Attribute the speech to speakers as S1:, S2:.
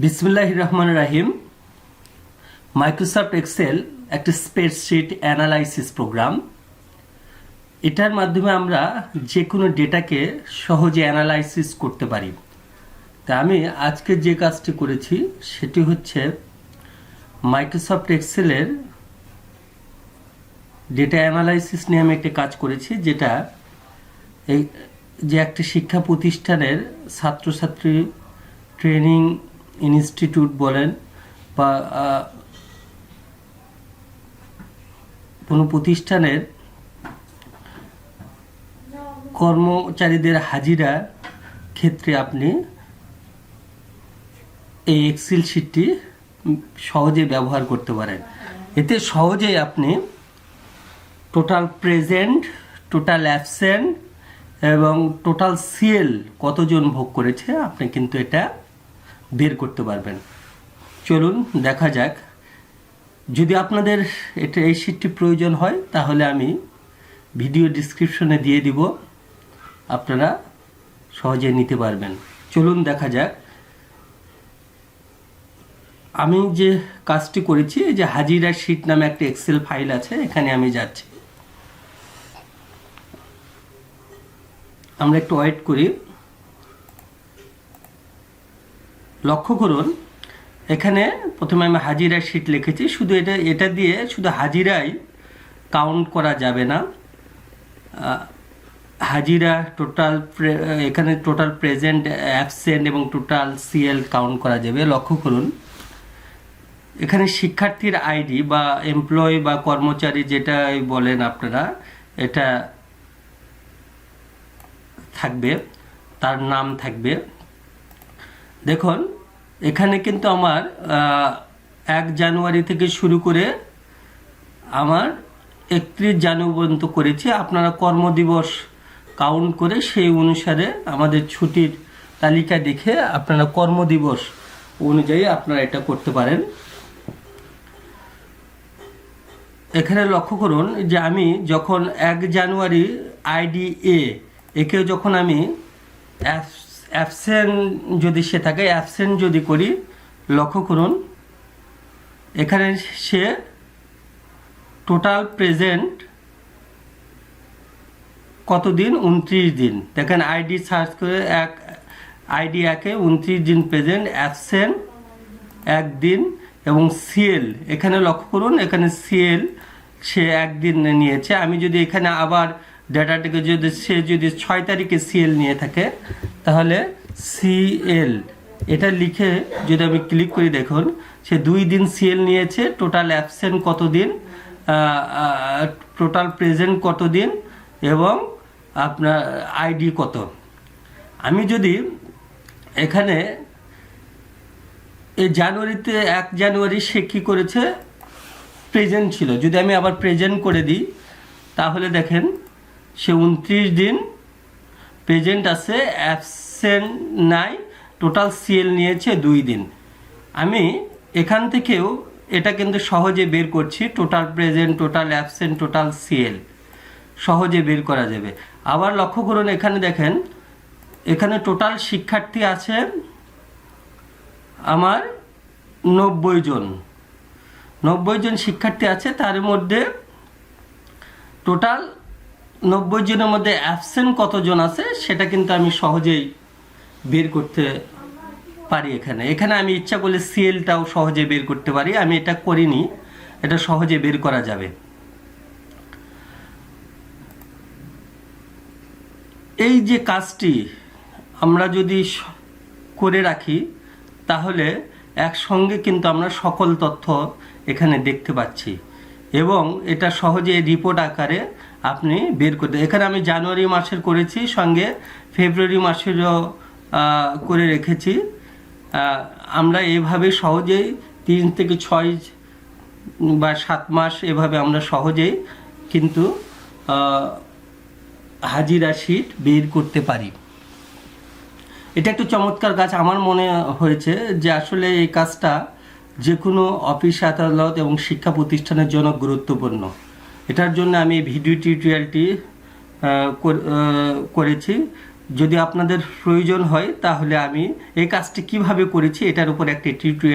S1: বিসমিল্লাহির রহমানির রহিম। Microsoft Excel একটি স্প্রেডশিট অ্যানালাইসিস প্রোগ্রাম। এটার মাধ্যমে আমরা যে কোনো ডেটাকে সহজে অ্যানালাইসিস করতে পারি। তা আমি আজকে যে কাজটি করেছি সেটি হচ্ছে মাইক্রোসফট এক্সেলের ডেটা অ্যানালাইসিস নিয়ে আমি একটি কাজ করেছি, যেটা এই যে একটি শিক্ষা প্রতিষ্ঠানের ছাত্রছাত্রী ট্রেনিং ইনস্টিটিউট বলেন বা কোনো প্রতিষ্ঠানের কর্মচারীদের হাজিরা ক্ষেত্রে আপনি এই এক্সেল শিটটি সহজে ব্যবহার করতে পারেন। এতে সহজেই আপনি টোটাল প্রেজেন্ট, টোটাল অ্যাবসেন্ট এবং টোটাল সিএল কতজন ভোগ করেছে আপনি কিন্তু এটা বের করতে পারবেন। চলুন দেখা যাক। যদি আপনাদের এই শিটটি প্রয়োজন হয় তাহলে আমি ভিডিও ডিসক্রিপশনে দিয়ে দিব, আপনারা সহজে নিতে পারবেন। চলুন দেখা যাক। আমি যে কাজটি করেছি, যে হাজিরা শিট নামে একটা এক্সেল ফাইল আছে, এখানে আমি যাচ্ছি। আমরা একটু ওয়েট করি। লক্ষ্য করুন, এখানে প্রথমে আমি হাজিরা শিট লিখেছি। শুধু এটা দিয়ে শুধু হাজিরাই কাউন্ট করা যাবে না। হাজিরা টোটাল, এখানে টোটাল প্রেজেন্ট, অ্যাবসেন্ট এবং টোটাল সিএল কাউন্ট করা যাবে। লক্ষ্য করুন, এখানে শিক্ষার্থীর আইডি বা এমপ্লয়ি বা কর্মচারী যেটাই বলেন আপনারা, এটা থাকবে, তার নাম থাকবে। দেখুন, এখানে কিন্তু আমার 1 জানুয়ারি থেকে শুরু করে আমার 31 জানুয়ারি পর্যন্ত করেছি। আপনারা কর্মদিবস কাউন্ট করে সেই অনুসারে আমাদের ছুটির তালিকা দেখে আপনারা কর্মদিবস অনুযায়ী আপনারা এটা করতে পারেন। এখানে লক্ষ্য করুন যে আমি যখন 1 জানুয়ারি আইডি একে যখন আমি অ্যাবসেন্ট যদি সে থাকে, অ্যাবসেন্ট যদি করি, লক্ষ্য করুন এখানে সে টোটাল প্রেজেন্ট কতদিন, 29 দিন। দেখেন আইডি সার্চ করে আইডি 1-এ 29 দিন প্রেজেন্ট, অ্যাবসেন্ট 1 দিন এবং সিএল এখানে লক্ষ্য করুন, এখানে সিএল সে 1 দিন নিয়েছে। আমি যদি এখানে আবার ডাটাটাকে যদি 6 তারিখে সিএল নিয়ে থাকে, তাহলে সিএল এটা লিখে যদি আমি ক্লিক করি, দেখুন সে 2 দিন সিএল নিয়েছে। টোটাল অ্যাবসেন্ট কতদিন, টোটাল প্রেজেন্ট কতদিন এবং আপনার আইডি কত। আমি যদি এখানে এই জানুয়ারিতে 1 জানুয়ারি সে কী করেছে, প্রেজেন্ট ছিল, যদি আমি আবার প্রেজেন্ট করে দিই তাহলে দেখেন সে 29 দিন প্রেজেন্ট আছে, অ্যাবসেন্ট নাই, টোটাল সিএল নিয়েছে 2 দিন। আমি এখান থেকেও এটা কিন্তু সহজে বের করছি, total present, total absent, total CL সহজে বের করা যাবে। আবার লক্ষ্য করুন, এখানে দেখেন এখানে টোটাল শিক্ষার্থী আছে আমার 90 জন। 90 জন শিক্ষার্থী আছে, তার মধ্যে টোটাল 90 জনের মধ্যে অ্যাবসেন্ট কতজন আছে সেটা কিন্তু আমি সহজেই বের করতে পারি। এখানে আমি ইচ্ছা করলে সিএলটাও সহজে বের করতে পারি। আমি এটা করিনি, এটা সহজে বের করা যাবে। এই যে কাজটি আমরা যদি করে রাখি তাহলে একসঙ্গে কিন্তু আমরা সকল তথ্য এখানে দেখতে পাচ্ছি এবং এটা সহজে রিপোর্ট আকারে আপনি বের করতে। এখানে আমি জানুয়ারি মাসের করেছি, সঙ্গে ফেব্রুয়ারি মাসেরও করে রেখেছি। আমরা এভাবে সহজেই 3 থেকে 6 বা 7 মাস এভাবে আমরা সহজেই কিন্তু হাজিরা শিট বের করতে পারি। এটা একটু চমৎকার কাজ আমার মনে হয়েছে, যে আসলে এই কাজটা যে কোনো অফিস আদালত এবং শিক্ষা প্রতিষ্ঠানের জন্য গুরুত্বপূর্ণ। এটার জন্য আমি ভিডিও টিউটোরিয়ালটি করেছি। যদি আপনাদের প্রয়োজন হয় তাহলে আমি এই কাজটি কিভাবে করেছি এটার উপর একটি টিউটোরিয়াল